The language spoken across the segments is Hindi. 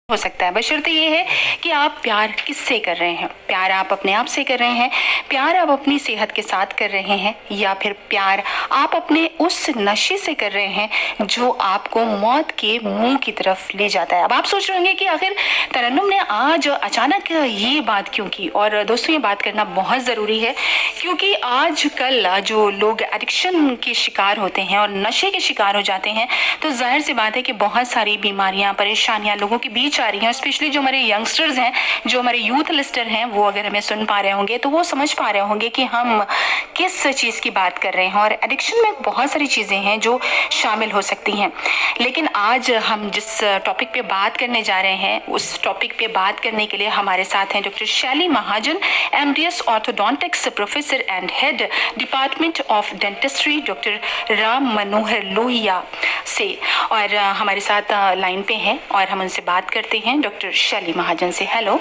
हो सकता है, बशर्ते ये है कि आप प्यार किससे कर रहे हैं। प्यार आप अपने आप से कर रहे हैं, प्यार आप अपनी सेहत के साथ कर रहे हैं, या फिर प्यार आप अपने उस नशे से कर रहे हैं जो आपको मौत के मुंह की तरफ ले जाता है। अब आप सोच रहे होंगे कि आखिर तरन्नुम ने आज अचानक ये बात क्यों की। और दोस्तों, ये बात करना बहुत ज़रूरी है क्योंकि आजकल जो लोग एडिक्शन के शिकार होते हैं और नशे के शिकार हो जाते हैं, तो जाहिर सी बात है कि बहुत सारी बीमारियां, परेशानियां लोगों के बीच आ रही हैं। स्पेशली जो हमारे यंगस्टर्स हैं, जो हमारे यूथ लिस्टर हैं, वो अगर हमें सुन पा रहे होंगे तो वो समझ पा रहे होंगे कि हम किस चीज़ की बात कर रहे हैं। और एडिक्शन में बहुत सारी चीज़ें हैं जो शामिल हो सकती हैं, लेकिन आज हम जिस टॉपिक पे बात करने जा रहे हैं, उस टॉपिक पे बात करने के लिए हमारे साथ हैं doctor Shaily Mahajan, MDS orthodontics professor and head department of dentistry, doctor Ram Manohar Lohia से। और हमारे साथ लाइन पे हैं और हम उनसे बात करते हैं डॉक्टर शैली महाजन से। हेलो।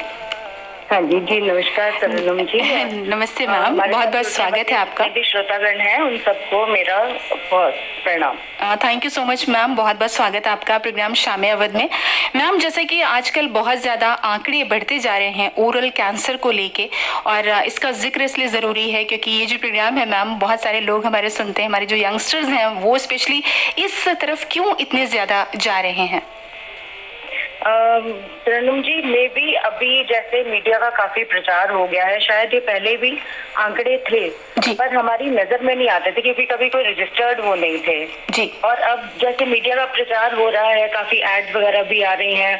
हाँ जी जी, नमस्कार तरन्नुम जी। नमस्ते मैम, बहुत बहुत स्वागत है आपका। भी श्रोतागण हैं, उन सबको मेरा बहुत प्रणाम। Thank you so much ma'am, बहुत बहुत स्वागत है आपका प्रोग्राम शामे अवध में। मैम, जैसे कि आजकल बहुत ज़्यादा आंकड़े बढ़ते जा रहे हैं ओरल कैंसर को लेके, और इसका जिक्र इसलिए ज़रूरी है क्योंकि ये जो प्रोग्राम है मैम, बहुत सारे लोग हमारे सुनते हैं, हमारे जो यंगस्टर्स हैं वो स्पेशली इस तरफ क्यों इतने ज़्यादा जा रहे हैं। तरन्नुम जी, मैं भी अभी जैसे मीडिया का काफी प्रचार हो गया है, शायद ये पहले भी आंकड़े थे पर हमारी नजर में नहीं आते थे क्योंकि कभी कोई रजिस्टर्ड वो नहीं थे जी। और अब जैसे मीडिया का प्रचार हो रहा है, काफी एड्स वगैरह भी आ रही हैं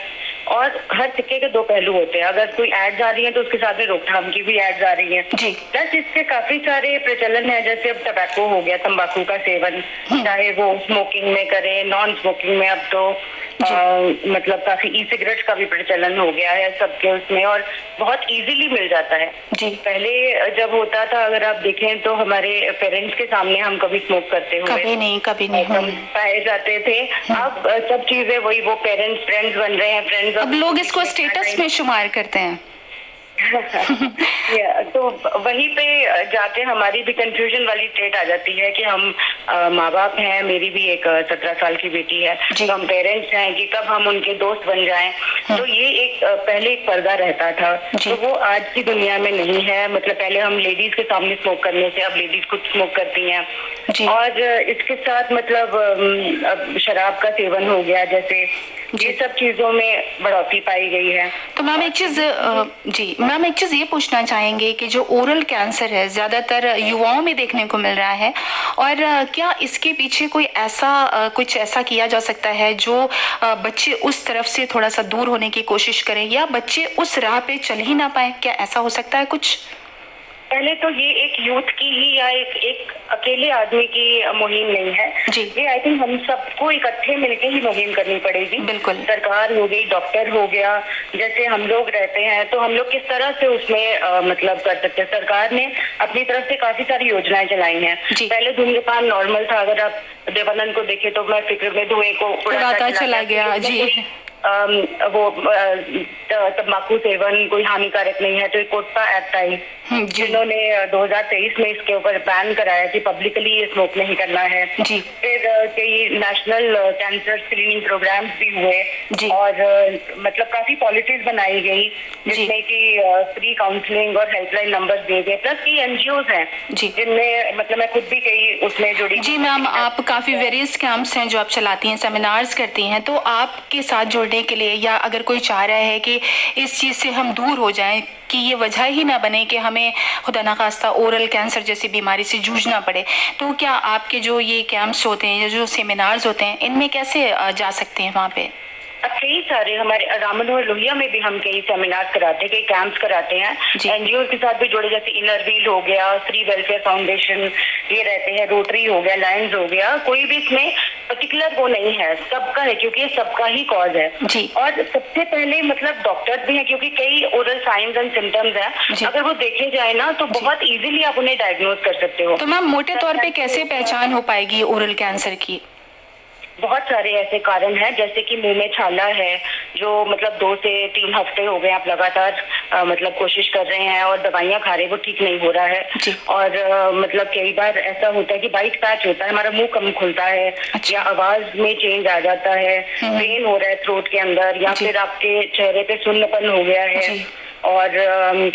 और हर सिक्के के दो पहलू होते हैं। अगर कोई एड्स आ रही है तो उसके साथ में रोकथाम की भी एड्स आ रही है। प्लस इसके काफी सारे प्रचलन है, जैसे अब टबैको हो गया, तंबाकू का सेवन, चाहे वो स्मोकिंग में करे, नॉन स्मोकिंग में। अब तो मतलब काफी ई सिगरेट का भी प्रचलन हो गया है सबके उसमें, और बहुत इजीली मिल जाता है जी। पहले जब होता था, अगर आप देखें तो हमारे पेरेंट्स के सामने हम कभी स्मोक करते हुए कभी नहीं पाए जाते थे। अब सब चीजें वही, वो पेरेंट्स फ्रेंड्स बन रहे हैं, फ्रेंड्स अब लोग इसको स्टेटस में शुमार करते हैं। तो वहीं पे जाके हमारी भी कंफ्यूजन वाली स्टेट आ जाती है कि हम माँ बाप हैं, मेरी भी एक 17 साल की बेटी है, तो हम पेरेंट्स हैं कि कब हम उनके दोस्त बन जाएं। तो ये एक पहले एक पर्दा रहता था, तो वो आज की दुनिया में नहीं है। मतलब पहले हम लेडीज के सामने स्मोक करने से अब लेडीज खुद स्मोक करती हैं, और इसके साथ मतलब शराब का सेवन हो गया, जैसे ये सब चीजों में बढ़ोतरी पाई गई है। तो मैम एक चीज ये पूछना चाहेंगे कि जो ओरल कैंसर है ज्यादातर युवाओं में देखने को मिल रहा है, और क्या इसके पीछे कोई ऐसा कुछ ऐसा किया जा सकता है जो बच्चे उस तरफ से थोड़ा सा दूर होने की कोशिश करें, या बच्चे उस राह पे चल ही ना पाए? क्या ऐसा हो सकता है कुछ? पहले तो ये एक यूथ की ही या एक अकेले आदमी की मुहिम नहीं है जी। ये आई थिंक हम सबको इकट्ठे मिलके ही मुहिम करनी पड़ेगी। बिल्कुल। सरकार हो गई, डॉक्टर हो गया, जैसे हम लोग रहते हैं तो हम लोग किस तरह से उसमें मतलब कर सकते हैं। सरकार ने अपनी तरफ से काफी सारी योजनाएं चलाई हैं। पहले धूम्रपान नॉर्मल था, अगर आप देवानंद को देखे तो मैं फिक्र में धुएं को उड़ाता चला गया जी। वो तंबाकू सेवन कोई हानिकारक नहीं है, तो एक कोटपा एक्ट आई जिन्होंने 2023 में इसके ऊपर बैन कराया कि पब्लिकली ये स्मोक नहीं करना है जी। फिर कई नेशनल कैंसर स्क्रीनिंग प्रोग्राम्स भी हुए और मतलब काफी पॉलिसीज बनाई गई जिसमें कि फ्री काउंसलिंग और हेल्पलाइन नंबर दिए गए। प्लस कई NGOs हैं जिनमें मतलब मैं खुद भी कई उसमें जुड़ी जी। मैम, आप काफी वेरियस कैंप्स हैं जो आप चलाती हैं, सेमिनार्स करती हैं, तो आपके साथ जुड़ने के लिए, या अगर कोई चाह रहा है कि इस चीज से हम दूर हो जाएं, कि ये वजह ही ना बने कि हमें खुदा ना खास्ता ओरल कैंसर जैसी बीमारी से जूझना पड़े, तो क्या आपके जो ये कैंप्स होते हैं या जो सेमिनार्स होते हैं, इनमें कैसे जा सकते हैं वहाँ पे? अब कई सारे हमारे राम मनोहर लोहिया में भी हम कई सेमिनार कराते हैं, कई कैंप्स कराते हैं, NGO के साथ भी जुड़े, जैसे इनर व्हील हो गया, स्त्री वेलफेयर फाउंडेशन ये रहते हैं, रोटरी हो गया, लायंस हो गया। कोई भी इसमें पर्टिकुलर वो नहीं है, सबका है क्योंकि ये सबका ही कॉज है जी। और सबसे पहले मतलब डॉक्टर्स भी हैं क्योंकि कई ओरल साइंस एंड सिम्टम्स हैं, अगर वो देखे जाए ना तो बहुत इजीली आप उन्हें डायग्नोज कर सकते हो। तो मैम, मोटे तौर पे कैसे पहचान हो पाएगी ओरल कैंसर की? बहुत सारे ऐसे कारण हैं, जैसे कि मुंह में छाला है, जो मतलब 2 से 3 हफ्ते हो गए आप लगातार मतलब कोशिश कर रहे हैं और दवाइयां खा रहे हैं, वो ठीक नहीं हो रहा है। और मतलब कई बार ऐसा होता है कि वाइट पैच होता है, हमारा मुंह कम खुलता है, या आवाज में चेंज आ जाता है, पेन हो रहा है थ्रोट के अंदर, या फिर आपके चेहरे पे सुन्नपन हो गया है। और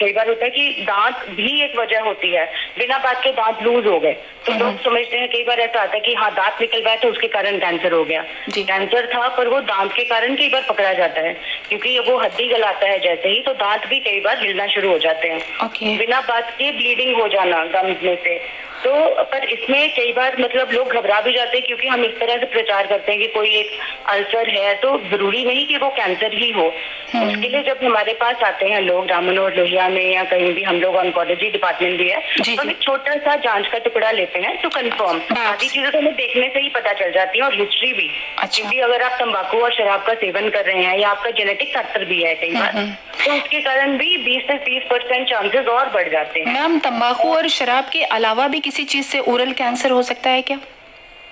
कई बार होता है कि दांत भी एक वजह होती है, बिना बात के दांत लूज हो गए तो लोग समझते हैं, कई बार ऐसा आता है कि हाँ दांत निकल गया तो उसके कारण कैंसर हो गया। कैंसर था पर वो दांत के कारण कई बार पकड़ा जाता है, क्योंकि वो हड्डी गलाता है जैसे ही, तो दांत भी कई बार हिलना शुरू हो जाते हैं। बिना बात के ब्लीडिंग हो जाना गम्स में से। तो पर इसमें कई बार मतलब लोग घबरा भी जाते हैं, क्योंकि हम इस तरह से प्रचार करते हैं कि कोई एक अल्सर है तो जरूरी नहीं कि वो कैंसर ही हो। उसके लिए जब हमारे पास आते हैं लोग राममनोहर लोहिया में या कहीं भी, हम लोग ऑन्कोलॉजी डिपार्टमेंट भी है, तो हम एक छोटा सा जांच का टुकड़ा लेते हैं तो कंफर्म आधी चीजें तो हमें देखने से ही पता चल जाती है, और हिस्ट्री भी। क्योंकि अगर आप तंबाकू और शराब का सेवन कर रहे हैं या आपका जेनेटिक फैक्टर भी है कई बार, तो उसके कारण भी 20 से 30% चांसेस और बढ़ जाते हैं। मैम, तंबाकू और शराब के अलावा भी किसी चीज से ओरल कैंसर हो सकता है क्या?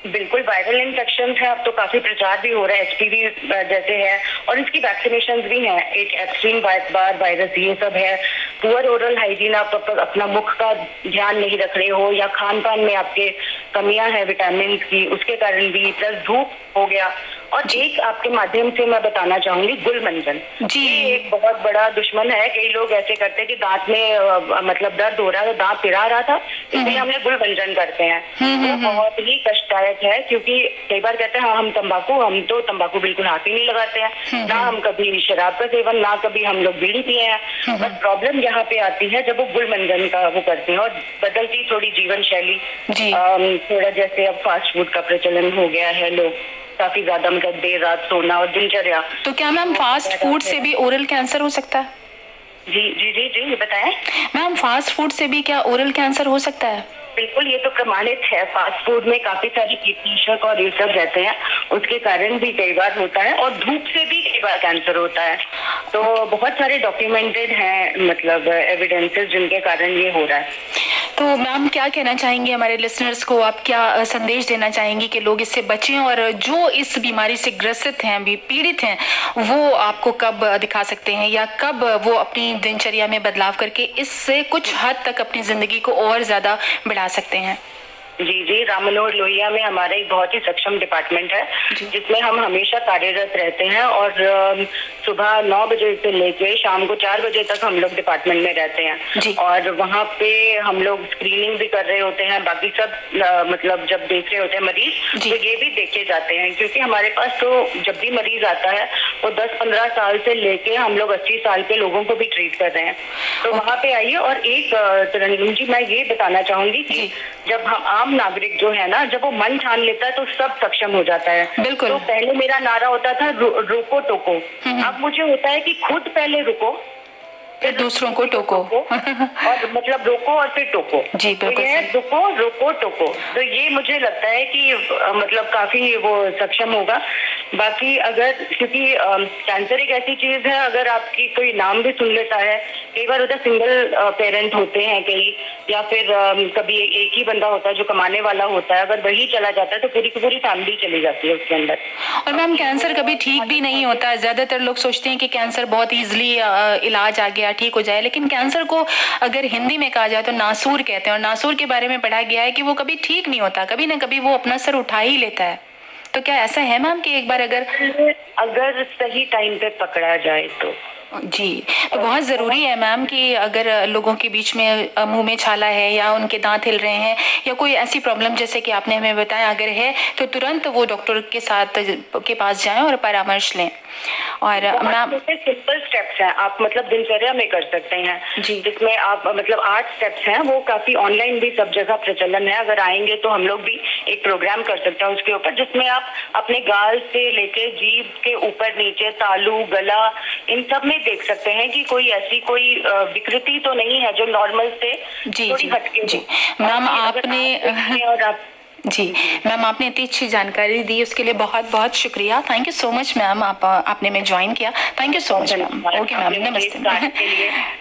बिल्कुल, वायरल इन्फेक्शन है, अब तो काफी प्रचार भी हो रहा है, एचपीवी जैसे है, और इसकी वैक्सीनेशन भी है, एक एप्सिन बार वायरस, ये सब है। पुअर ओरल हाइजीन, आप अपना मुख का ध्यान नहीं रख रहे हो, या खान पान में आपके कमियां हैं विटामिन की, उसके कारण भी, प्लस धूप हो गया। और एक आपके माध्यम से मैं बताना चाहूंगी, गुलमंजन ये एक बहुत बड़ा दुश्मन है। कई लोग ऐसे करते हैं कि दांत में मतलब दर्द हो रहा है, दांत पिरा रहा था, इसलिए हमने गुलमंजन करते हैं। वो बहुत ही कष्टदायक है, क्योंकि कई बार कहते हैं हाँ हम तो तंबाकू बिल्कुल हाथ ही नहीं लगाते हैं, ना हम कभी शराब का सेवन, ना कभी हम लोग बीड़ी पिए हैं। बट प्रॉब्लम यहाँ पे आती है जब वो गुलमंजन का वो करते हैं, और बदलती थोड़ी जीवन शैली, थोड़ा जैसे अब फास्ट फूड का प्रचलन हो गया है, लोग काफी ज्यादा मतलब देर रात सोना और दिनचर्या। तो क्या मैम फास्ट फूड से भी ओरल कैंसर हो सकता है? जी जी जी जी, बताएं मैम, फास्ट फूड से भी क्या ओरल कैंसर हो सकता है? बिल्कुल, ये तो प्रमाणित है। फास्ट फूड में काफी सारी कीटनाशक और ये सब रहते हैं, उसके कारण भी कई बार होता है, और धूप से भी कई बार कैंसर होता है। तो बहुत सारे डॉक्यूमेंटेड हैं मतलब एविडेंसेस जिनके कारण ये हो रहा है। तो मैम, क्या कहना चाहेंगे हमारे लिसनर्स को? आप क्या संदेश देना चाहेंगी कि लोग इससे बचें, और जो इस बीमारी से ग्रसित हैं, भी पीड़ित हैं, वो आपको कब दिखा सकते हैं, या कब वो अपनी दिनचर्या में बदलाव करके इससे कुछ हद तक अपनी जिंदगी को और ज्यादा बढ़ा सकते हैं? जी जी, राममनोहर लोहिया में हमारा एक बहुत ही सक्षम डिपार्टमेंट है, जिसमें हम हमेशा कार्यरत रहते हैं, और सुबह 9 बजे से लेके शाम को 4 बजे तक हम लोग डिपार्टमेंट में रहते हैं। और वहाँ पे हम लोग स्क्रीनिंग भी कर रहे होते हैं, बाकी सब मतलब जब देख रहे होते हैं मरीज, तो ये भी देखे जाते हैं, क्योंकि हमारे पास तो जब भी मरीज आता है वो 10-15 साल से लेके हम लोग 80 साल के लोगों को भी ट्रीट कर रहे हैं। तो वहाँ पे आइए। और एक तरन्नुम जी, मैं ये बताना चाहूंगी कि जब हम आम नागरिक जो है ना, जब वो मन ठान लेता है तो सब सक्षम हो जाता है। तो पहले मेरा नारा होता था रोको टोको, अब मुझे होता है कि खुद पहले रुको, फिर दूसरों को टोको और मतलब रोको और फिर टोको। जी बिल्कुल, तो रोको टोको, तो ये मुझे लगता है कि मतलब काफी वो सक्षम होगा। बाकी अगर, क्योंकि कैंसर एक ऐसी चीज है, अगर आपकी कोई नाम भी सुन लेता है, कई बार होता है सिंगल पेरेंट होते हैं कई, या फिर कभी एक ही बंदा होता है जो कमाने वाला होता है, अगर वही चला जाता है तो पूरी की पूरी फैमिली चली जाती है उसके अंदर। और मैम, कैंसर कभी ठीक भी नहीं होता। ज्यादातर लोग सोचते हैं कि कैंसर बहुत इजीली इलाज आ गया, ठीक हो जाए, लेकिन कैंसर को अगर हिंदी में कहा जाए तो नासूर कहते हैं, और नासूर के बारे में पढ़ा गया है कि वो कभी ठीक नहीं होता, कभी ना कभी वो अपना सर उठा ही लेता है। तो क्या ऐसा है मैम कि एक बार अगर सही टाइम पे पकड़ा जाए तो? जी, तो बहुत ज़रूरी है मैम कि अगर लोगों के बीच में मुंह में छाला है, या उनके दांत हिल रहे हैं, या कोई ऐसी प्रॉब्लम जैसे कि आपने हमें बताया अगर है, तो तुरंत वो डॉक्टर के पास जाएं और परामर्श लें। और मैम, सिंपल स्टेप्स हैं, आप मतलब दिनचर्या में कर सकते हैं, जिसमें आप मतलब 8 स्टेप्स हैं, वो काफी ऑनलाइन भी सब जगह प्रचलन है। अगर आएंगे तो हम लोग भी एक प्रोग्राम कर सकते हैं उसके ऊपर, जिसमें आप अपने गाल से लेके जीभ के ऊपर नीचे, तालू, गला, इन सब में देख सकते हैं कि कोई ऐसी कोई विकृति तो नहीं है जो नॉर्मल से थोड़ी हटके। जी मैम, आपने इतनी अच्छी जानकारी दी, उसके लिए बहुत बहुत शुक्रिया। Thank you so much ma'am, आपने में ज्वाइन किया। Thank you so much ma'am. Okay ma'am, namaste.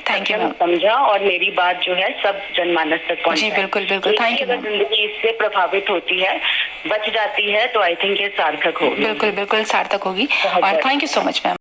Thank you ma'am. समझा, और मेरी बात जो है सब जनमानस तक पहुंची। जी बिल्कुल बिल्कुल, थैंक यू। अगर जिंदगी इससे प्रभावित होती है बच जाती है तो आई थिंक ये सार्थक होगी। बिल्कुल बिल्कुल सार्थक होगी। और thank you so much ma'am.